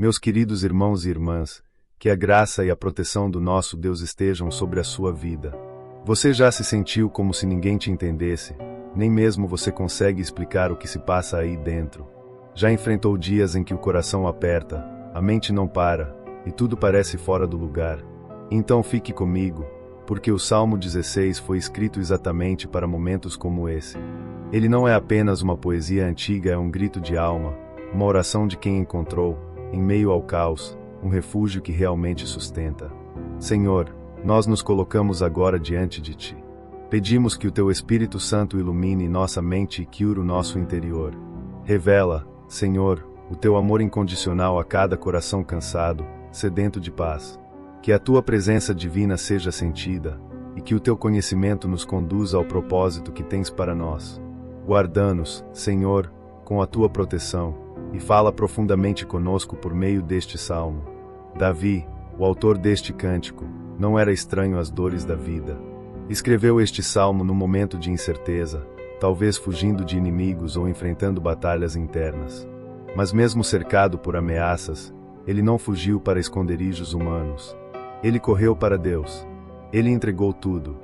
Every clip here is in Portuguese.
Meus queridos irmãos e irmãs, que a graça e a proteção do nosso Deus estejam sobre a sua vida. Você já se sentiu como se ninguém te entendesse? Nem mesmo você consegue explicar o que se passa aí dentro. Já enfrentou dias em que o coração aperta, a mente não para, e tudo parece fora do lugar? Então fique comigo, porque o Salmo 16 foi escrito exatamente para momentos como esse. Ele não é apenas uma poesia antiga, é um grito de alma, uma oração de quem encontrou, em meio ao caos, um refúgio que realmente sustenta. Senhor, nós nos colocamos agora diante de Ti. Pedimos que o Teu Espírito Santo ilumine nossa mente e cure o nosso interior. Revela, Senhor, o Teu amor incondicional a cada coração cansado, sedento de paz. Que a Tua presença divina seja sentida, e que o Teu conhecimento nos conduza ao propósito que tens para nós. Guarda-nos, Senhor, com a Tua proteção, e fala profundamente conosco por meio deste salmo. Davi, o autor deste cântico, não era estranho às dores da vida. Escreveu este salmo num momento de incerteza, talvez fugindo de inimigos ou enfrentando batalhas internas. Mas mesmo cercado por ameaças, ele não fugiu para esconderijos humanos. Ele correu para Deus. Ele entregou tudo.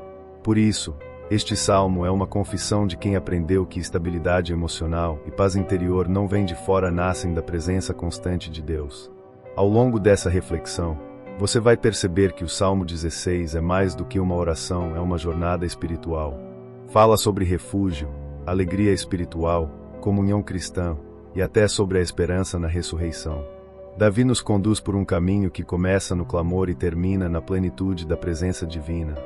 Por isso, este salmo é uma confissão de quem aprendeu que estabilidade emocional e paz interior não vêm de fora, nascem da presença constante de Deus. Ao longo dessa reflexão, você vai perceber que o Salmo 16 é mais do que uma oração, é uma jornada espiritual. Fala sobre refúgio, alegria espiritual, comunhão cristã e até sobre a esperança na ressurreição. Davi nos conduz por um caminho que começa no clamor e termina na plenitude da presença divina.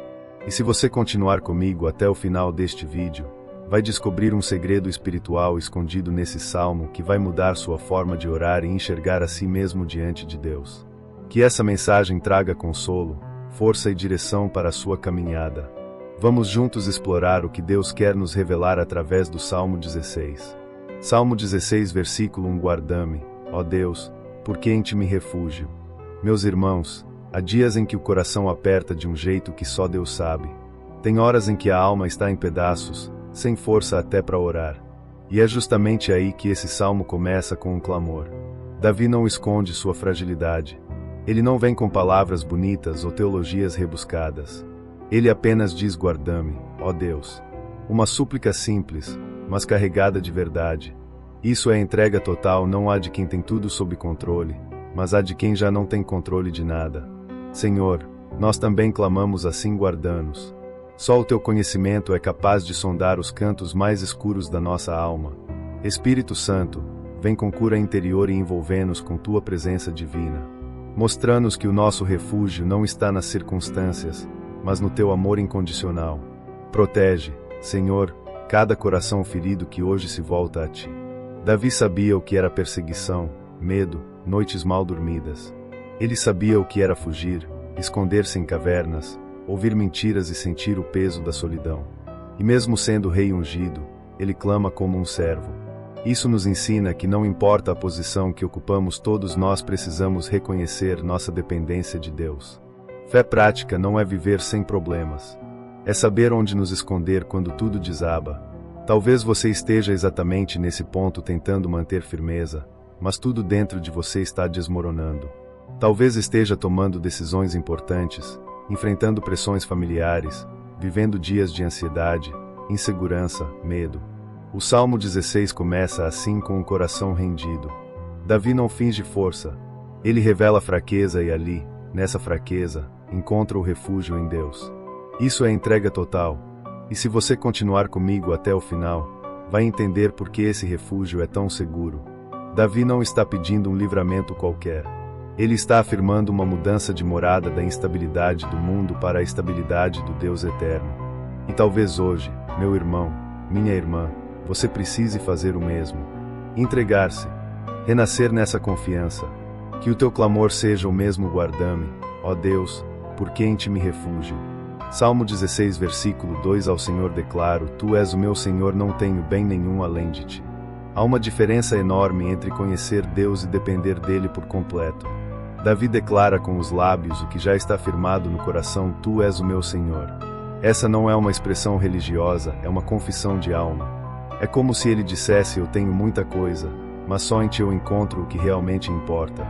E se você continuar comigo até o final deste vídeo, vai descobrir um segredo espiritual escondido nesse salmo que vai mudar sua forma de orar e enxergar a si mesmo diante de Deus. Que essa mensagem traga consolo, força e direção para a sua caminhada. Vamos juntos explorar o que Deus quer nos revelar através do Salmo 16. Salmo 16, versículo 1: Guarda-me, ó Deus, porque em Ti me refúgio. Meus irmãos, há dias em que o coração aperta de um jeito que só Deus sabe. Tem horas em que a alma está em pedaços, sem força até para orar. E é justamente aí que esse salmo começa com um clamor. Davi não esconde sua fragilidade. Ele não vem com palavras bonitas ou teologias rebuscadas. Ele apenas diz: guarda-me, ó Deus. Uma súplica simples, mas carregada de verdade. Isso é entrega total, não há de quem tem tudo sob controle, mas há de quem já não tem controle de nada. Senhor, nós também clamamos assim: guarda-nos. Só o Teu conhecimento é capaz de sondar os cantos mais escuros da nossa alma. Espírito Santo, vem com cura interior e envolvê-nos com Tua presença divina. Mostrando-nos que o nosso refúgio não está nas circunstâncias, mas no Teu amor incondicional. Protege, Senhor, cada coração ferido que hoje se volta a Ti. Davi sabia o que era perseguição, medo, noites mal dormidas. Ele sabia o que era fugir, esconder-se em cavernas, ouvir mentiras e sentir o peso da solidão. E mesmo sendo rei ungido, ele clama como um servo. Isso nos ensina que não importa a posição que ocupamos, todos nós precisamos reconhecer nossa dependência de Deus. Fé prática não é viver sem problemas. É saber onde nos esconder quando tudo desaba. Talvez você esteja exatamente nesse ponto tentando manter firmeza, mas tudo dentro de você está desmoronando. Talvez esteja tomando decisões importantes, enfrentando pressões familiares, vivendo dias de ansiedade, insegurança, medo. O Salmo 16 começa assim, com um coração rendido. Davi não finge força. Ele revela fraqueza e ali, nessa fraqueza, encontra o refúgio em Deus. Isso é entrega total. E se você continuar comigo até o final, vai entender por que esse refúgio é tão seguro. Davi não está pedindo um livramento qualquer. Ele está afirmando uma mudança de morada da instabilidade do mundo para a estabilidade do Deus eterno. E talvez hoje, meu irmão, minha irmã, você precise fazer o mesmo. Entregar-se. Renascer nessa confiança. Que o teu clamor seja o mesmo: guarda-me, ó Deus, porque em Ti me refúgio. Salmo 16, versículo 2: Ao Senhor declaro: Tu és o meu Senhor, não tenho bem nenhum além de Ti. Há uma diferença enorme entre conhecer Deus e depender dele por completo. Davi declara com os lábios o que já está firmado no coração: Tu és o meu Senhor. Essa não é uma expressão religiosa, é uma confissão de alma. É como se ele dissesse: eu tenho muita coisa, mas só em Ti eu encontro o que realmente importa.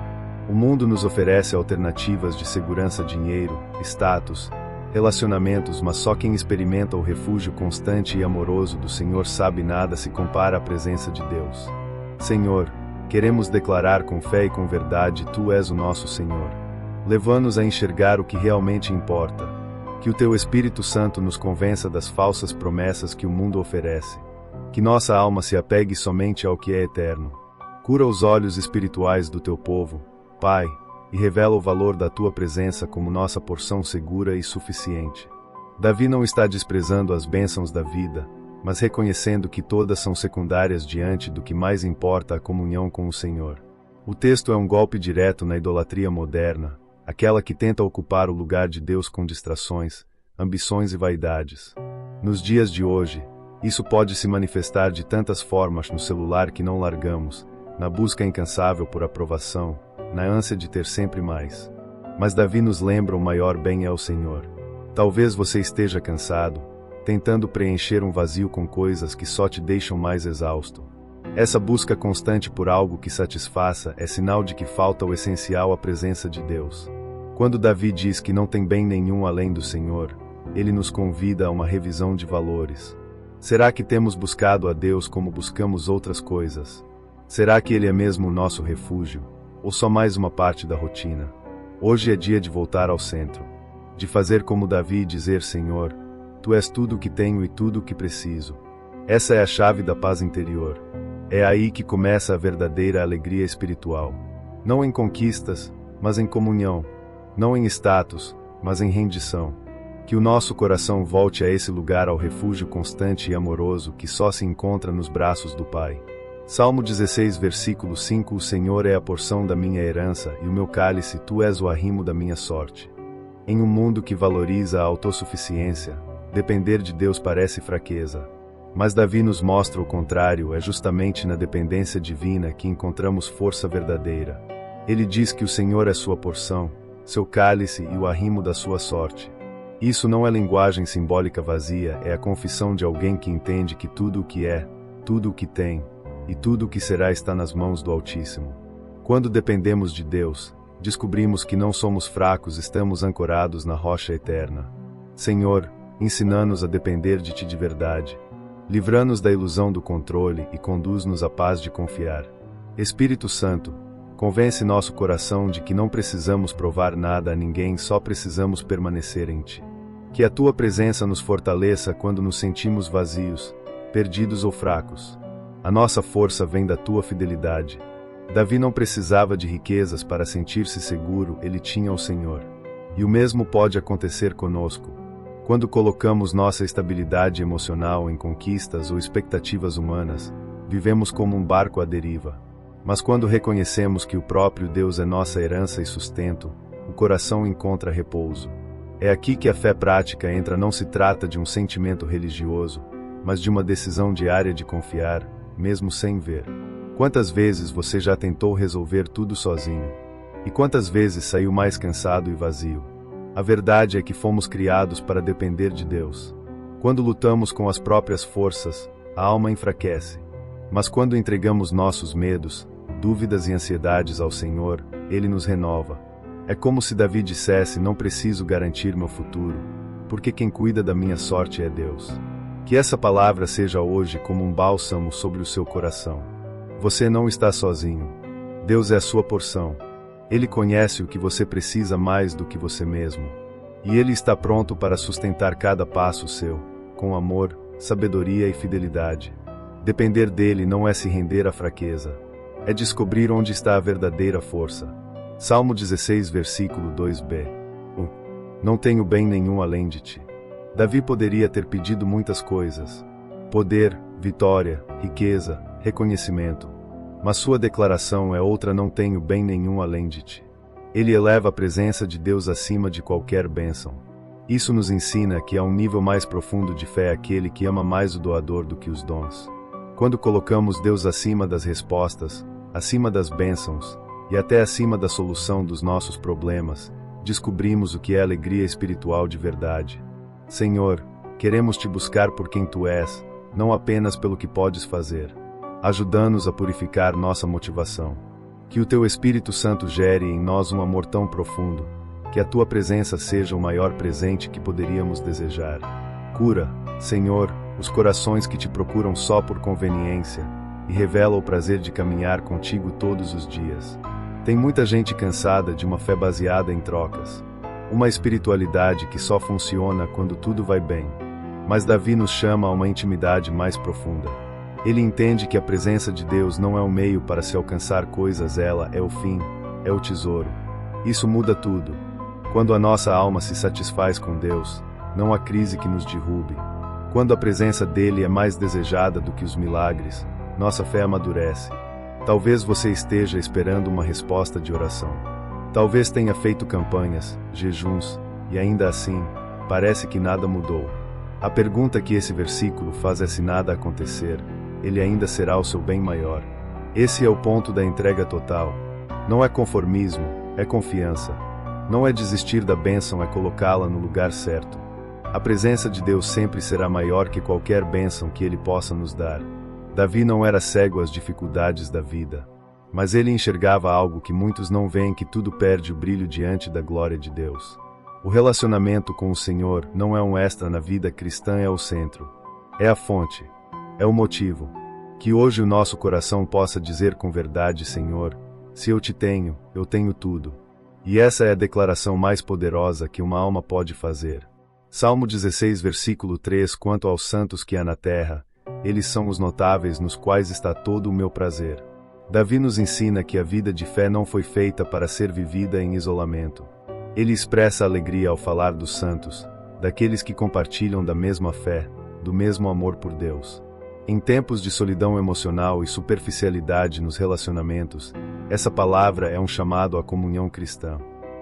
O mundo nos oferece alternativas de segurança, dinheiro, status, relacionamentos, mas só quem experimenta o refúgio constante e amoroso do Senhor sabe nada se compara à presença de Deus. Senhor, queremos declarar com fé e com verdade: Tu és o nosso Senhor. Leva-nos a enxergar o que realmente importa. Que o Teu Espírito Santo nos convença das falsas promessas que o mundo oferece. Que nossa alma se apegue somente ao que é eterno. Cura os olhos espirituais do Teu povo, Pai, e revela o valor da Tua presença como nossa porção segura e suficiente. Davi não está desprezando as bênçãos da vida, mas reconhecendo que todas são secundárias diante do que mais importa: a comunhão com o Senhor. O texto é um golpe direto na idolatria moderna, aquela que tenta ocupar o lugar de Deus com distrações, ambições e vaidades. Nos dias de hoje, isso pode se manifestar de tantas formas: no celular que não largamos, na busca incansável por aprovação, na ânsia de ter sempre mais. Mas Davi nos lembra: o maior bem é o Senhor. Talvez você esteja cansado, tentando preencher um vazio com coisas que só te deixam mais exausto. Essa busca constante por algo que satisfaça é sinal de que falta o essencial: a presença de Deus. Quando Davi diz que não tem bem nenhum além do Senhor, ele nos convida a uma revisão de valores. Será que temos buscado a Deus como buscamos outras coisas? Será que Ele é mesmo o nosso refúgio, ou só mais uma parte da rotina? Hoje é dia de voltar ao centro, de fazer como Davi e dizer: Senhor, Tu és tudo o que tenho e tudo o que preciso. Essa é a chave da paz interior. É aí que começa a verdadeira alegria espiritual. Não em conquistas, mas em comunhão. Não em status, mas em rendição. Que o nosso coração volte a esse lugar, ao refúgio constante e amoroso que só se encontra nos braços do Pai. Salmo 16, versículo 5: O Senhor é a porção da minha herança e o meu cálice, Tu és o arrimo da minha sorte. Em um mundo que valoriza a autossuficiência, depender de Deus parece fraqueza. Mas Davi nos mostra o contrário: é justamente na dependência divina que encontramos força verdadeira. Ele diz que o Senhor é sua porção, seu cálice e o arrimo da sua sorte. Isso não é linguagem simbólica vazia, é a confissão de alguém que entende que tudo o que é, tudo o que tem, e tudo o que será está nas mãos do Altíssimo. Quando dependemos de Deus, descobrimos que não somos fracos, estamos ancorados na rocha eterna. Senhor, ensina-nos a depender de Ti de verdade. Livra-nos da ilusão do controle e conduz-nos à paz de confiar. Espírito Santo, convence nosso coração de que não precisamos provar nada a ninguém, só precisamos permanecer em Ti. Que a Tua presença nos fortaleça quando nos sentimos vazios, perdidos ou fracos. A nossa força vem da Tua fidelidade. Davi não precisava de riquezas para sentir-se seguro, ele tinha o Senhor. E o mesmo pode acontecer conosco. Quando colocamos nossa estabilidade emocional em conquistas ou expectativas humanas, vivemos como um barco à deriva. Mas quando reconhecemos que o próprio Deus é nossa herança e sustento, o coração encontra repouso. É aqui que a fé prática entra. Não se trata de um sentimento religioso, mas de uma decisão diária de confiar, mesmo sem ver. Quantas vezes você já tentou resolver tudo sozinho? E quantas vezes saiu mais cansado e vazio? A verdade é que fomos criados para depender de Deus. Quando lutamos com as próprias forças, a alma enfraquece. Mas quando entregamos nossos medos, dúvidas e ansiedades ao Senhor, Ele nos renova. É como se Davi dissesse: não preciso garantir meu futuro, porque quem cuida da minha sorte é Deus. Que essa palavra seja hoje como um bálsamo sobre o seu coração. Você não está sozinho. Deus é a sua porção. Ele conhece o que você precisa mais do que você mesmo. E Ele está pronto para sustentar cada passo seu, com amor, sabedoria e fidelidade. Depender dele não é se render à fraqueza. É descobrir onde está a verdadeira força. Salmo 16, versículo 2b. Não tenho bem nenhum além de Ti. Davi poderia ter pedido muitas coisas: poder, vitória, riqueza, reconhecimento. Mas sua declaração é outra: não tenho bem nenhum além de Ti. Ele eleva a presença de Deus acima de qualquer bênção. Isso nos ensina que há um nível mais profundo de fé, aquele que ama mais o doador do que os dons. Quando colocamos Deus acima das respostas, acima das bênçãos, e até acima da solução dos nossos problemas, descobrimos o que é alegria espiritual de verdade. Senhor, queremos Te buscar por quem Tu és, não apenas pelo que podes fazer. Ajuda-nos a purificar nossa motivação. Que o teu Espírito Santo gere em nós um amor tão profundo, que a tua presença seja o maior presente que poderíamos desejar. Cura, Senhor, os corações que te procuram só por conveniência, e revela o prazer de caminhar contigo todos os dias. Tem muita gente cansada de uma fé baseada em trocas, uma espiritualidade que só funciona quando tudo vai bem. Mas Davi nos chama a uma intimidade mais profunda. Ele entende que a presença de Deus não é um meio para se alcançar coisas, ela é o fim, é o tesouro. Isso muda tudo. Quando a nossa alma se satisfaz com Deus, não há crise que nos derrube. Quando a presença dele é mais desejada do que os milagres, nossa fé amadurece. Talvez você esteja esperando uma resposta de oração. Talvez tenha feito campanhas, jejuns, e ainda assim, parece que nada mudou. A pergunta que esse versículo faz é: se nada acontecer, ele ainda será o seu bem maior. Esse é o ponto da entrega total. Não é conformismo, é confiança. Não é desistir da bênção, é colocá-la no lugar certo. A presença de Deus sempre será maior que qualquer bênção que Ele possa nos dar. Davi não era cego às dificuldades da vida, mas ele enxergava algo que muitos não veem, que tudo perde o brilho diante da glória de Deus. O relacionamento com o Senhor não é um extra na vida cristã, é o centro. É a fonte. É o motivo. Que hoje o nosso coração possa dizer com verdade: Senhor, se eu te tenho, eu tenho tudo. E essa é a declaração mais poderosa que uma alma pode fazer. Salmo 16, versículo 3: Quanto aos santos que há na terra, eles são os notáveis nos quais está todo o meu prazer. Davi nos ensina que a vida de fé não foi feita para ser vivida em isolamento. Ele expressa alegria ao falar dos santos, daqueles que compartilham da mesma fé, do mesmo amor por Deus. Em tempos de solidão emocional e superficialidade nos relacionamentos, essa palavra é um chamado à comunhão cristã.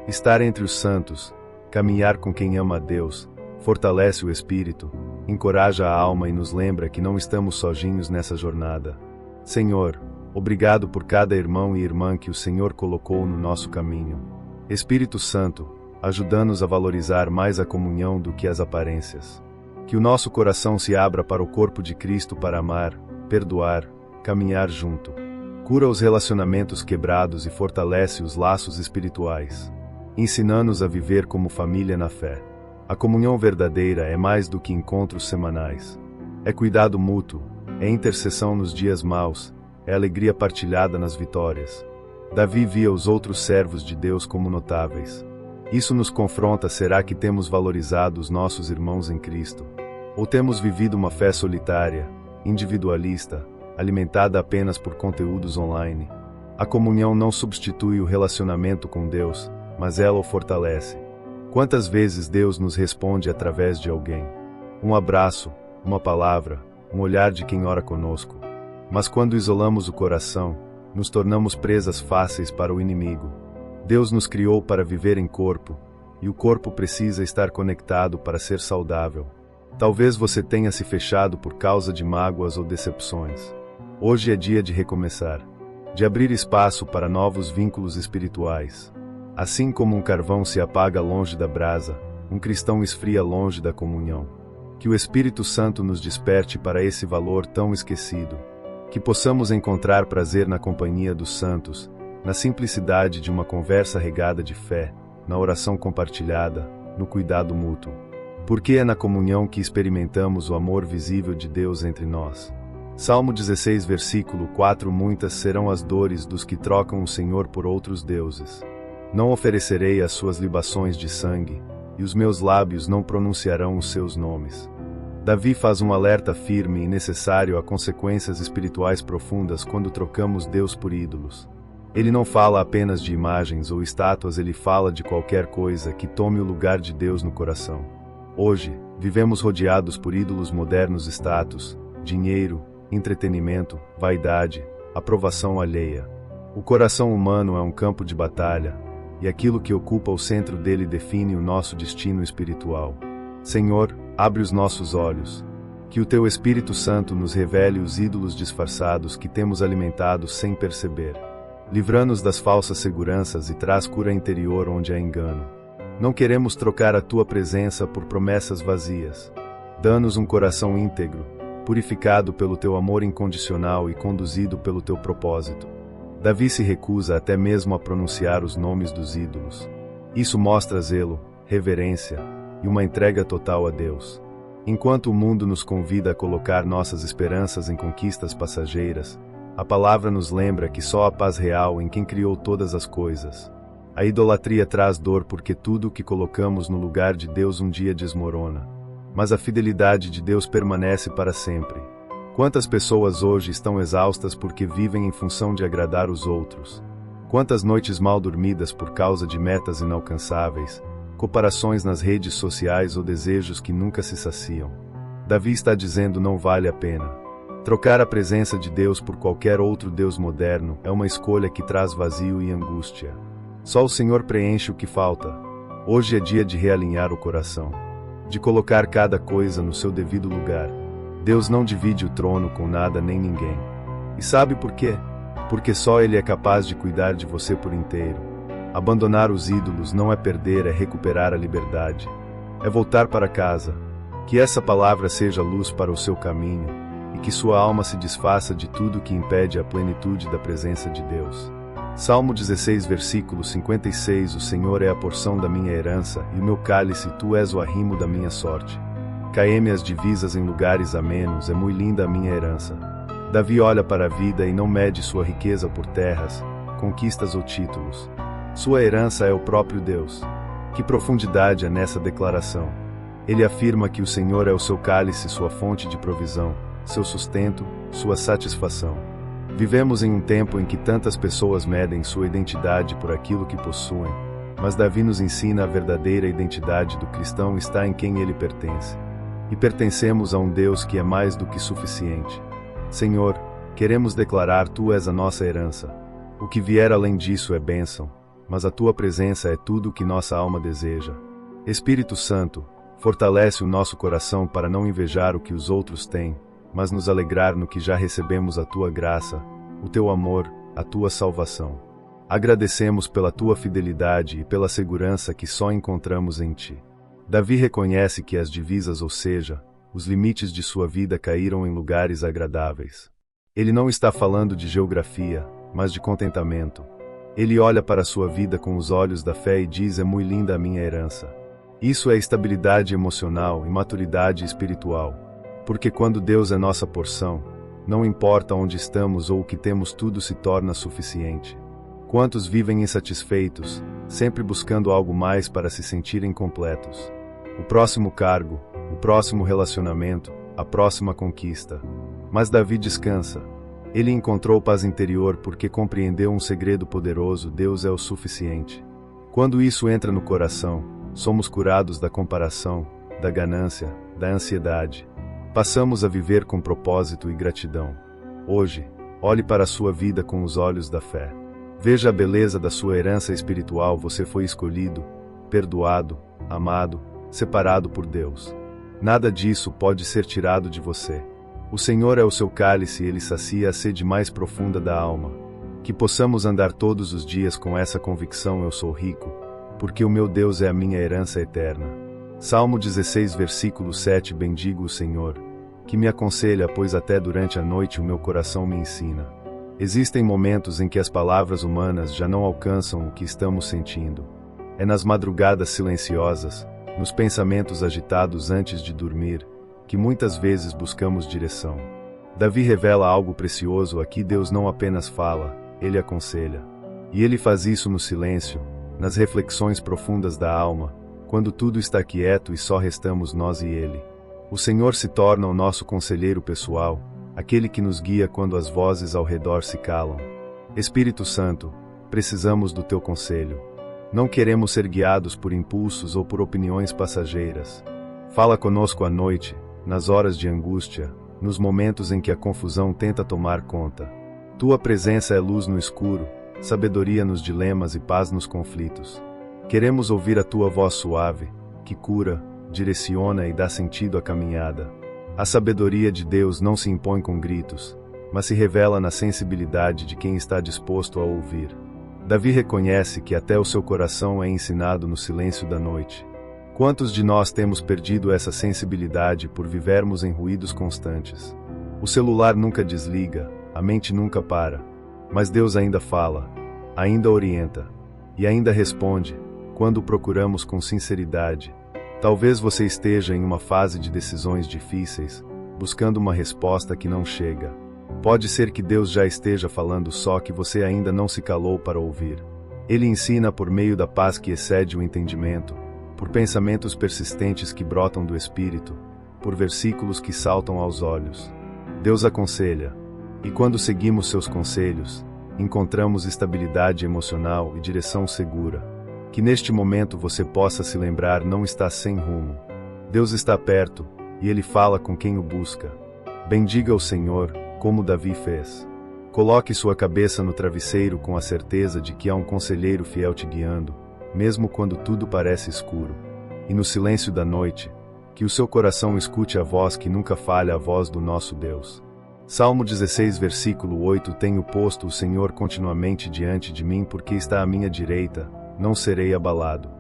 Estar entre os santos, caminhar com quem ama a Deus, fortalece o espírito, encoraja a alma e nos lembra que não estamos sozinhos nessa jornada. Senhor, obrigado por cada irmão e irmã que o Senhor colocou no nosso caminho. Espírito Santo, ajuda-nos a valorizar mais a comunhão do que as aparências. Que o nosso coração se abra para o corpo de Cristo para amar, perdoar, caminhar junto. Cura os relacionamentos quebrados e fortalece os laços espirituais. Ensina-nos a viver como família na fé. A comunhão verdadeira é mais do que encontros semanais. É cuidado mútuo, é intercessão nos dias maus, é alegria partilhada nas vitórias. Davi via os outros servos de Deus como notáveis. Isso nos confronta: será que temos valorizado os nossos irmãos em Cristo? Ou temos vivido uma fé solitária, individualista, alimentada apenas por conteúdos online? A comunhão não substitui o relacionamento com Deus, mas ela o fortalece. Quantas vezes Deus nos responde através de alguém? Um abraço, uma palavra, um olhar de quem ora conosco. Mas quando isolamos o coração, nos tornamos presas fáceis para o inimigo. Deus nos criou para viver em corpo, e o corpo precisa estar conectado para ser saudável. Talvez você tenha se fechado por causa de mágoas ou decepções. Hoje é dia de recomeçar, de abrir espaço para novos vínculos espirituais. Assim como um carvão se apaga longe da brasa, um cristão esfria longe da comunhão. Que o Espírito Santo nos desperte para esse valor tão esquecido. Que possamos encontrar prazer na companhia dos santos, na simplicidade de uma conversa regada de fé, na oração compartilhada, no cuidado mútuo. Porque é na comunhão que experimentamos o amor visível de Deus entre nós. Salmo 16, versículo 4: Muitas serão as dores dos que trocam o Senhor por outros deuses. Não oferecerei as suas libações de sangue, e os meus lábios não pronunciarão os seus nomes. Davi faz um alerta firme e necessário a consequências espirituais profundas quando trocamos Deus por ídolos. Ele não fala apenas de imagens ou estátuas, ele fala de qualquer coisa que tome o lugar de Deus no coração. Hoje, vivemos rodeados por ídolos modernos: status, dinheiro, entretenimento, vaidade, aprovação alheia. O coração humano é um campo de batalha, e aquilo que ocupa o centro dele define o nosso destino espiritual. Senhor, abre os nossos olhos. Que o Teu Espírito Santo nos revele os ídolos disfarçados que temos alimentado sem perceber. Livra-nos das falsas seguranças e traz cura interior onde há engano. Não queremos trocar a Tua presença por promessas vazias. Dá-nos um coração íntegro, purificado pelo Teu amor incondicional e conduzido pelo Teu propósito. Davi se recusa até mesmo a pronunciar os nomes dos ídolos. Isso mostra zelo, reverência e uma entrega total a Deus. Enquanto o mundo nos convida a colocar nossas esperanças em conquistas passageiras, a palavra nos lembra que só a paz real em quem criou todas as coisas. A idolatria traz dor porque tudo o que colocamos no lugar de Deus um dia desmorona. Mas a fidelidade de Deus permanece para sempre. Quantas pessoas hoje estão exaustas porque vivem em função de agradar os outros? Quantas noites mal dormidas por causa de metas inalcançáveis, comparações nas redes sociais ou desejos que nunca se saciam? Davi está dizendo: não vale a pena. Trocar a presença de Deus por qualquer outro Deus moderno é uma escolha que traz vazio e angústia. Só o Senhor preenche o que falta. Hoje é dia de realinhar o coração, de colocar cada coisa no seu devido lugar. Deus não divide o trono com nada nem ninguém. E sabe por quê? Porque só Ele é capaz de cuidar de você por inteiro. Abandonar os ídolos não é perder, é recuperar a liberdade. É voltar para casa. Que essa palavra seja luz para o seu caminho, e que sua alma se desfaça de tudo que impede a plenitude da presença de Deus. Salmo 16, versículo 56. O Senhor é a porção da minha herança, e o meu cálice, tu és o arrimo da minha sorte. Caí-me as divisas em lugares amenos, é muito linda a minha herança. Davi olha para a vida e não mede sua riqueza por terras, conquistas ou títulos. Sua herança é o próprio Deus. Que profundidade é nessa declaração! Ele afirma que o Senhor é o seu cálice, sua fonte de provisão, seu sustento, sua satisfação. Vivemos em um tempo em que tantas pessoas medem sua identidade por aquilo que possuem, mas Davi nos ensina a verdadeira identidade do cristão está em quem ele pertence. E pertencemos a um Deus que é mais do que suficiente. Senhor, queremos declarar: tu és a nossa herança. O que vier além disso é bênção, mas a tua presença é tudo o que nossa alma deseja. Espírito Santo, fortalece o nosso coração para não invejar o que os outros têm, mas nos alegrar no que já recebemos: a tua graça, o teu amor, a tua salvação. Agradecemos pela tua fidelidade e pela segurança que só encontramos em ti. Davi reconhece que as divisas, ou seja, os limites de sua vida caíram em lugares agradáveis. Ele não está falando de geografia, mas de contentamento. Ele olha para sua vida com os olhos da fé e diz: é muito linda a minha herança. Isso é estabilidade emocional e maturidade espiritual. Porque quando Deus é nossa porção, não importa onde estamos ou o que temos, tudo se torna suficiente. Quantos vivem insatisfeitos, sempre buscando algo mais para se sentirem completos? O próximo cargo, o próximo relacionamento, a próxima conquista. Mas Davi descansa. Ele encontrou paz interior porque compreendeu um segredo poderoso: Deus é o suficiente. Quando isso entra no coração, somos curados da comparação, da ganância, da ansiedade. Passamos a viver com propósito e gratidão. Hoje, olhe para a sua vida com os olhos da fé. Veja a beleza da sua herança espiritual: você foi escolhido, perdoado, amado, separado por Deus. Nada disso pode ser tirado de você. O Senhor é o seu cálice e Ele sacia a sede mais profunda da alma. Que possamos andar todos os dias com essa convicção: eu sou rico, porque o meu Deus é a minha herança eterna. Salmo 16, versículo 7. Bendigo o Senhor, que me aconselha, pois até durante a noite o meu coração me ensina. Existem momentos em que as palavras humanas já não alcançam o que estamos sentindo. É nas madrugadas silenciosas, nos pensamentos agitados antes de dormir, que muitas vezes buscamos direção. Davi revela algo precioso aqui: Deus não apenas fala, Ele aconselha. E Ele faz isso no silêncio, nas reflexões profundas da alma, quando tudo está quieto e só restamos nós e Ele. O Senhor se torna o nosso conselheiro pessoal, aquele que nos guia quando as vozes ao redor se calam. Espírito Santo, precisamos do teu conselho. Não queremos ser guiados por impulsos ou por opiniões passageiras. Fala conosco à noite, nas horas de angústia, nos momentos em que a confusão tenta tomar conta. Tua presença é luz no escuro, sabedoria nos dilemas e paz nos conflitos. Queremos ouvir a tua voz suave, que cura, direciona e dá sentido à caminhada. A sabedoria de Deus não se impõe com gritos, mas se revela na sensibilidade de quem está disposto a ouvir. Davi reconhece que até o seu coração é ensinado no silêncio da noite. Quantos de nós temos perdido essa sensibilidade por vivermos em ruídos constantes? O celular nunca desliga, a mente nunca para. Mas Deus ainda fala, ainda orienta, e ainda responde, quando o procuramos com sinceridade. Talvez você esteja em uma fase de decisões difíceis, buscando uma resposta que não chega. Pode ser que Deus já esteja falando, só que você ainda não se calou para ouvir. Ele ensina por meio da paz que excede o entendimento, por pensamentos persistentes que brotam do espírito, por versículos que saltam aos olhos. Deus aconselha, e quando seguimos seus conselhos, encontramos estabilidade emocional e direção segura. Que neste momento você possa se lembrar, não está sem rumo. Deus está perto, e Ele fala com quem o busca. Bendiga o Senhor, como Davi fez. Coloque sua cabeça no travesseiro com a certeza de que há um conselheiro fiel te guiando, mesmo quando tudo parece escuro. E no silêncio da noite, que o seu coração escute a voz que nunca falha, a voz do nosso Deus. Salmo 16, versículo 8: Tenho posto o Senhor continuamente diante de mim, porque está à minha direita, não serei abalado.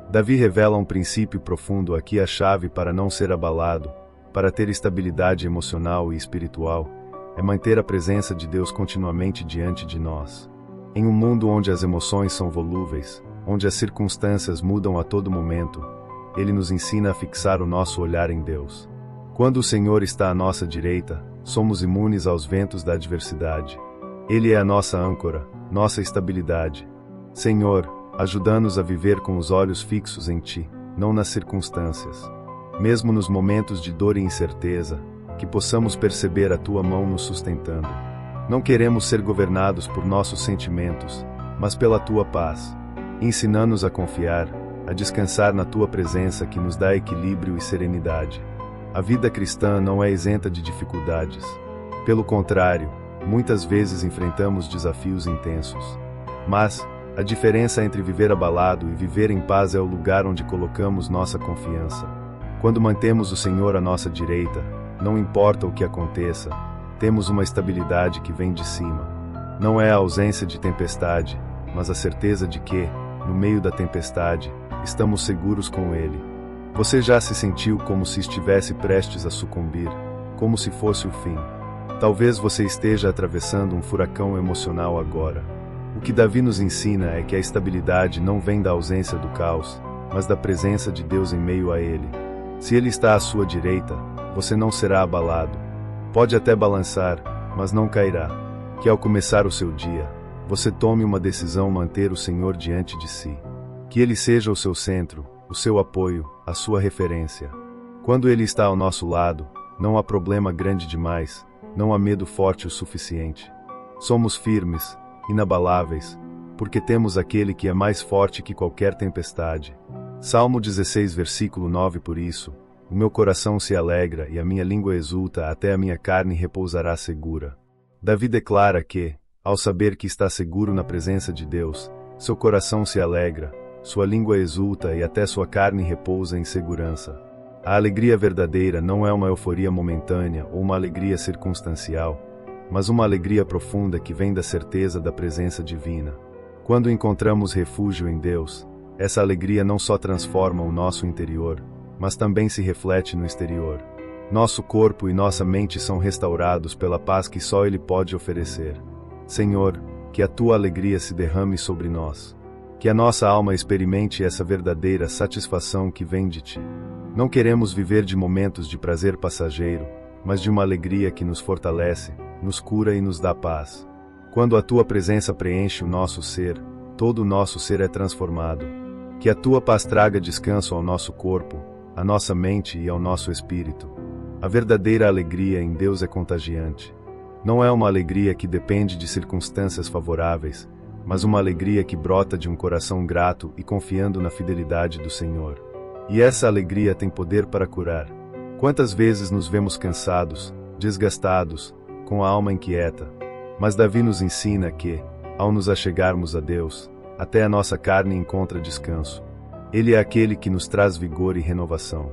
Davi revela um princípio profundo aqui, a chave para não ser abalado, para ter estabilidade emocional e espiritual, é manter a presença de Deus continuamente diante de nós. Em um mundo onde as emoções são volúveis, onde as circunstâncias mudam a todo momento, Ele nos ensina a fixar o nosso olhar em Deus. Quando o Senhor está à nossa direita, somos imunes aos ventos da adversidade. Ele é a nossa âncora, nossa estabilidade. Senhor, ajuda-nos a viver com os olhos fixos em Ti, não nas circunstâncias. Mesmo nos momentos de dor e incerteza, que possamos perceber a Tua mão nos sustentando. Não queremos ser governados por nossos sentimentos, mas pela Tua paz. Ensina-nos a confiar, a descansar na Tua presença que nos dá equilíbrio e serenidade. A vida cristã não é isenta de dificuldades. Pelo contrário, muitas vezes enfrentamos desafios intensos. Mas a diferença entre viver abalado e viver em paz é o lugar onde colocamos nossa confiança. Quando mantemos o Senhor à nossa direita, não importa o que aconteça, temos uma estabilidade que vem de cima. Não é a ausência de tempestade, mas a certeza de que, no meio da tempestade, estamos seguros com Ele. Você já se sentiu como se estivesse prestes a sucumbir, como se fosse o fim? Talvez você esteja atravessando um furacão emocional agora. O que Davi nos ensina é que a estabilidade não vem da ausência do caos, mas da presença de Deus em meio a ele. Se Ele está à sua direita, você não será abalado. Pode até balançar, mas não cairá. Que ao começar o seu dia, você tome uma decisão: manter o Senhor diante de si. Que Ele seja o seu centro, o seu apoio, a sua referência. Quando Ele está ao nosso lado, não há problema grande demais, não há medo forte o suficiente. Somos firmes, inabaláveis, porque temos aquele que é mais forte que qualquer tempestade. Salmo 16, versículo 9: Por isso, o meu coração se alegra e a minha língua exulta, até a minha carne repousará segura. Davi declara que, ao saber que está seguro na presença de Deus, seu coração se alegra, sua língua exulta e até sua carne repousa em segurança. A alegria verdadeira não é uma euforia momentânea ou uma alegria circunstancial, mas uma alegria profunda que vem da certeza da presença divina. Quando encontramos refúgio em Deus, essa alegria não só transforma o nosso interior, mas também se reflete no exterior. Nosso corpo e nossa mente são restaurados pela paz que só Ele pode oferecer. Senhor, que a Tua alegria se derrame sobre nós. Que a nossa alma experimente essa verdadeira satisfação que vem de Ti. Não queremos viver de momentos de prazer passageiro, mas de uma alegria que nos fortalece, nos cura e nos dá paz. Quando a Tua presença preenche o nosso ser, todo o nosso ser é transformado. Que a Tua paz traga descanso ao nosso corpo, à nossa mente e ao nosso espírito. A verdadeira alegria em Deus é contagiante. Não é uma alegria que depende de circunstâncias favoráveis, mas uma alegria que brota de um coração grato e confiando na fidelidade do Senhor. E essa alegria tem poder para curar. Quantas vezes nos vemos cansados, desgastados, com a alma inquieta? Mas Davi nos ensina que, ao nos achegarmos a Deus, até a nossa carne encontra descanso. Ele é aquele que nos traz vigor e renovação.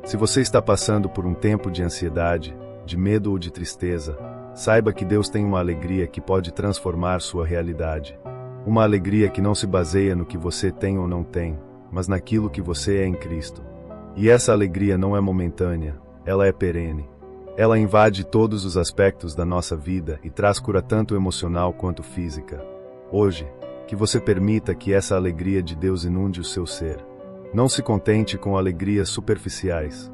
Se você está passando por um tempo de ansiedade, de medo ou de tristeza, saiba que Deus tem uma alegria que pode transformar sua realidade. Uma alegria que não se baseia no que você tem ou não tem, mas naquilo que você é em Cristo. E essa alegria não é momentânea, ela é perene. Ela invade todos os aspectos da nossa vida e traz cura tanto emocional quanto física. Hoje, que você permita que essa alegria de Deus inunde o seu ser. Não se contente com alegrias superficiais.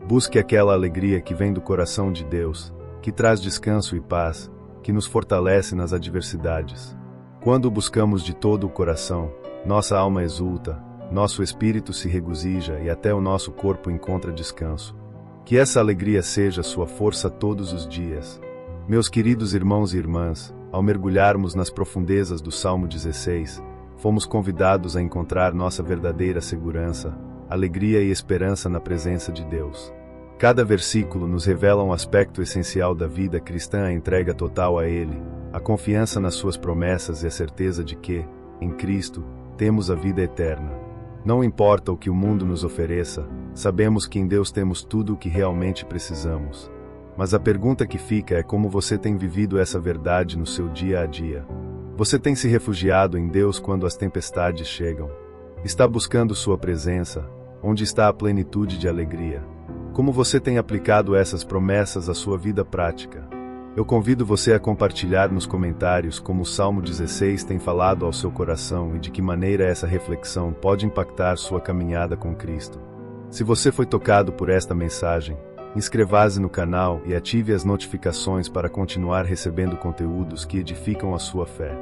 Busque aquela alegria que vem do coração de Deus, que traz descanso e paz, que nos fortalece nas adversidades. Quando buscamos de todo o coração, nossa alma exulta, nosso espírito se regozija e até o nosso corpo encontra descanso. Que essa alegria seja sua força todos os dias. Meus queridos irmãos e irmãs, ao mergulharmos nas profundezas do Salmo 16, fomos convidados a encontrar nossa verdadeira segurança, alegria e esperança na presença de Deus. Cada versículo nos revela um aspecto essencial da vida cristã: a entrega total a Ele, a confiança nas suas promessas e a certeza de que, em Cristo, temos a vida eterna. Não importa o que o mundo nos ofereça, sabemos que em Deus temos tudo o que realmente precisamos. Mas a pergunta que fica é como você tem vivido essa verdade no seu dia a dia. Você tem se refugiado em Deus quando as tempestades chegam? Está buscando sua presença, onde está a plenitude de alegria? Como você tem aplicado essas promessas à sua vida prática? Eu convido você a compartilhar nos comentários como o Salmo 16 tem falado ao seu coração e de que maneira essa reflexão pode impactar sua caminhada com Cristo. Se você foi tocado por esta mensagem, inscreva-se no canal e ative as notificações para continuar recebendo conteúdos que edificam a sua fé.